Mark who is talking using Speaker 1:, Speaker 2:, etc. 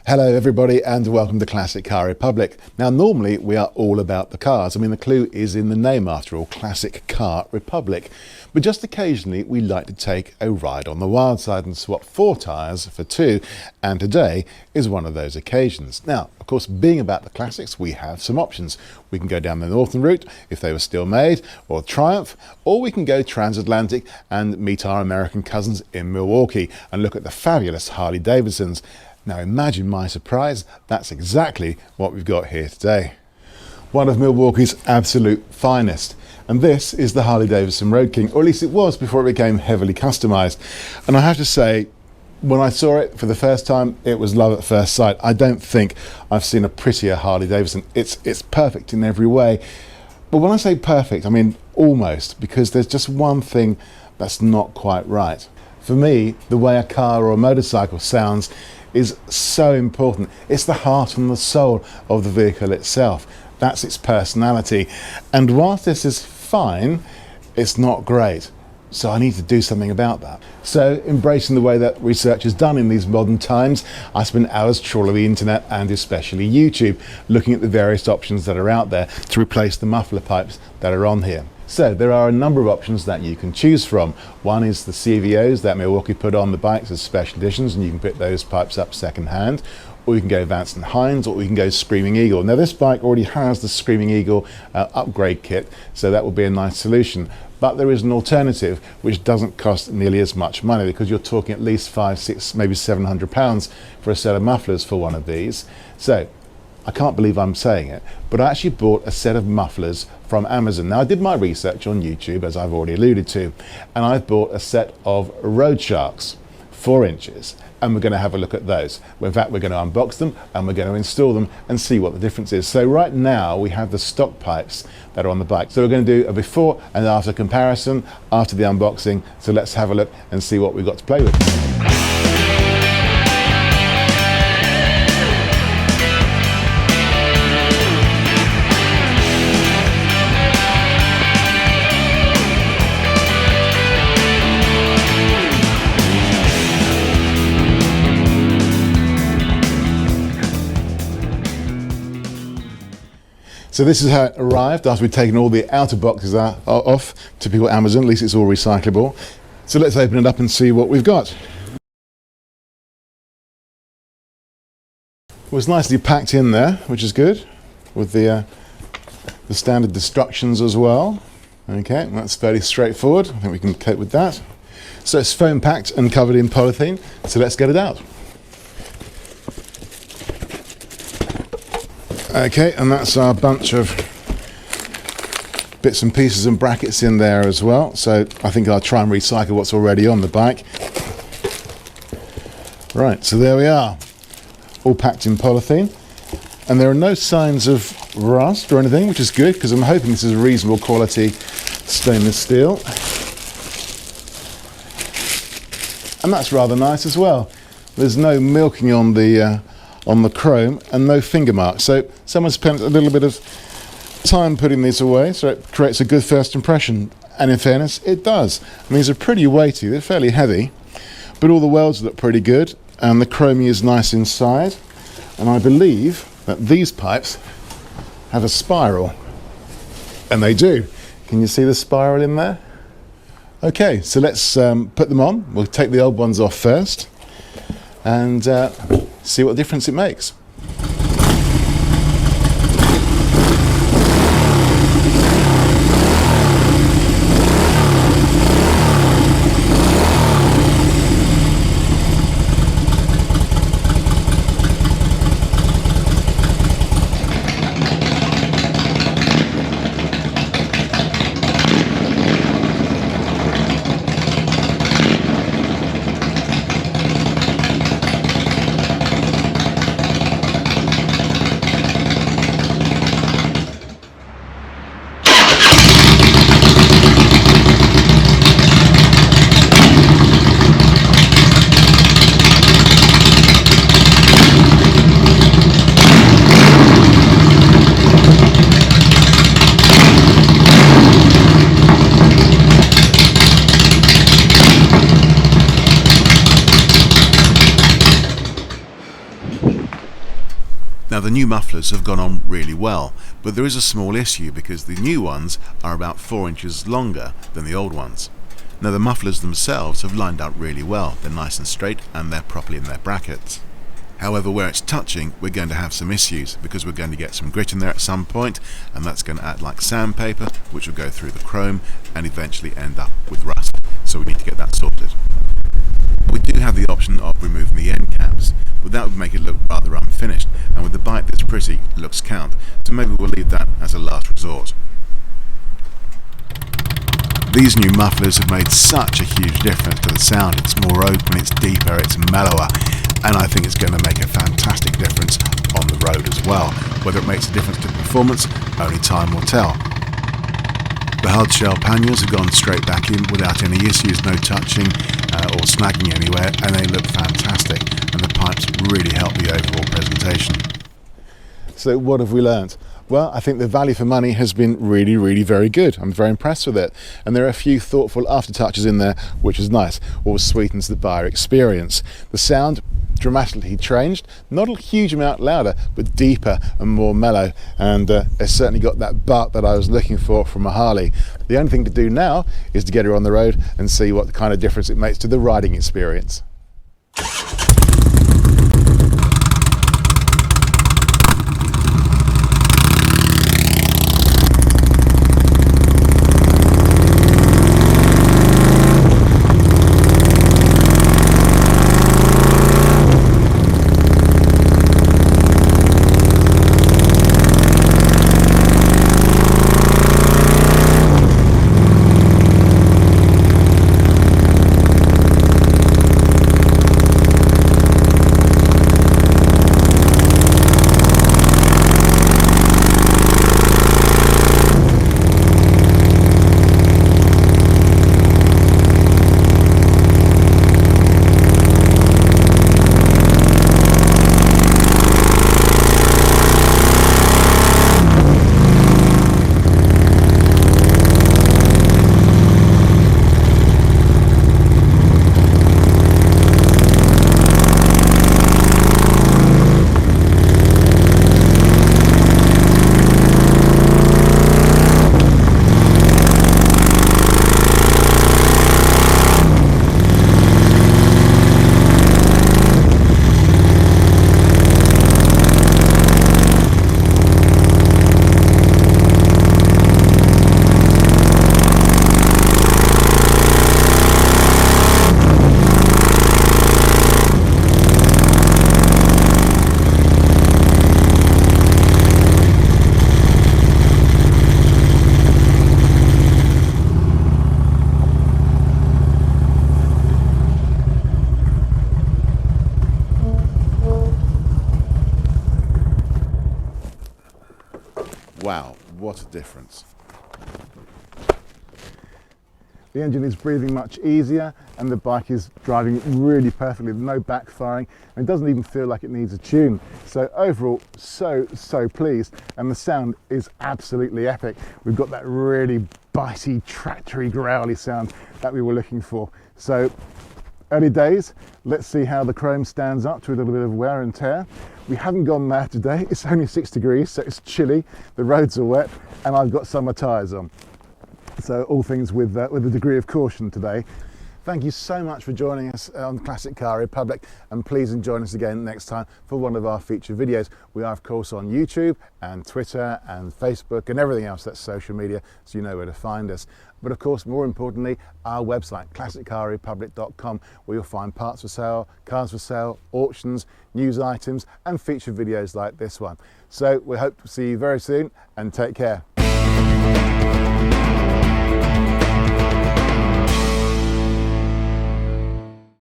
Speaker 1: Hello everybody and welcome to Classic Car Republic. Now normally we are all about the cars. I mean the clue is in the name after all, Classic Car Republic. But just occasionally we like to take a ride on the wild side and swap 4 tyres for 2, and today is one of those occasions. Now of course, being about the classics, we have some options. We can go down the Northern route if they were still made, or Triumph, or we can go transatlantic and meet our American cousins in Milwaukee and look at the fabulous Harley Davidsons. Now imagine my surprise, that's exactly what we've got here today. One of Milwaukee's absolute finest. And this is the Harley Davidson Road King, or at least it was before it became heavily customised. And I have to say, when I saw it for the first time, it was love at first sight. I don't think I've seen a prettier Harley Davidson. It's perfect in every way. But when I say perfect, I mean almost, because there's just one thing that's not quite right. For me, the way a car or a motorcycle sounds is so important. It's the heart and the soul of the vehicle itself. That's its personality. And whilst this is fine, it's not great. So I need to do something about that. So embracing the way that research is done in these modern times, I spend hours trawling the internet and especially YouTube, looking at the various options that are out there to replace the muffler pipes that are on here. So there are a number of options that you can choose from. One is the CVOs that Milwaukee put on the bikes as special editions, and you can pick those pipes up second hand. Or you can go Vance and Hines, or you can go Screaming Eagle. Now this bike already has the Screaming Eagle upgrade kit, so that would be a nice solution. But there is an alternative which doesn't cost nearly as much money, because you're talking at least £500, £600, maybe £700 for a set of mufflers for one of these. So I can't believe I'm saying it, but I actually bought a set of mufflers from Amazon. Now I did my research on YouTube, as I've already alluded to, and I've bought a set of Road Sharks, 4 inches, and we're going to have a look at those. In fact, we're going to unbox them and we're going to install them and see what the difference is. So right now we have the stock pipes that are on the bike. So we're going to do a before and after comparison after the unboxing. So let's have a look and see what we've got to play with. So this is how it arrived after we'd taken all the outer boxes off. Typical Amazon, at least it's all recyclable. So let's open it up and see what we've got. It was nicely packed in there, which is good, with the standard instructions as well. Okay, that's fairly straightforward. I think we can cope with that. So it's foam packed and covered in polythene, so let's get it out. Okay, and that's our bunch of bits and pieces and brackets in there as well. So I think I'll try and recycle what's already on the bike. Right, so there we are, all packed in polythene. And there are no signs of rust or anything, which is good, because I'm hoping this is a reasonable quality stainless steel. And that's rather nice as well. There's no milking on the chrome and no finger marks, so someone spent a little bit of time putting these away, so it creates a good first impression. And in fairness, it does. I mean, these are pretty weighty, they're fairly heavy, but all the welds look pretty good and the chroming is nice inside. And I believe that these pipes have a spiral, and they do. Can you see the spiral in there? Okay, so let's put them on. We'll take the old ones off first and see what difference it makes. the new mufflers have gone on really well, but there is a small issue because the new ones are about 4 inches longer than the old ones. Now the mufflers themselves have lined up really well, they're nice and straight and they're properly in their brackets. However, where it's touching, we're going to have some issues because we're going to get some grit in there at some point, and that's going to act like sandpaper, which will go through the chrome and eventually end up with rust. So we need to get that sorted. We do have the option of removing the end caps, but that would make it look rather unfinished, and with the bike that's pretty, looks count, so maybe we'll leave that as a last resort. These new mufflers have made such a huge difference to the sound. It's more open, it's deeper, it's mellower, and I think it's going to make a fantastic difference on the road as well. Whether it makes a difference to performance, only time will tell. The hard shell panniers have gone straight back in without any issues, no touching or snagging anywhere, and they look fantastic, and the pipes really help the overall presentation. So what have we learnt? Well, I think the value for money has been really very good. I'm very impressed with it, and there are a few thoughtful aftertouches in there, which is nice. Always sweetens the buyer experience. The sound dramatically changed, not a huge amount louder, but deeper and more mellow, and it's certainly got that bark that I was looking for from a Harley. The only thing to do now is to get her on the road and see what kind of difference it makes to the riding experience. Wow, what a difference. The engine is breathing much easier and the bike is driving really perfectly, no backfiring, and it doesn't even feel like it needs a tune. So overall, so pleased, and the sound is absolutely epic. We've got that really bitey, tractory, growly sound that we were looking for. So early days, let's see how the chrome stands up to a little bit of wear and tear. We haven't gone mad today, it's only 6 degrees, so it's chilly, the roads are wet, and I've got summer tyres on. So all things with a degree of caution today. Thank you so much for joining us on Classic Car Republic, and please join us again next time for one of our featured videos. We are of course on YouTube and Twitter and Facebook and everything else that's social media, so you know where to find us. But of course, more importantly, our website, classiccarrepublic.com, where you'll find parts for sale, cars for sale, auctions, news items and featured videos like this one. So we hope to see you very soon, and take care.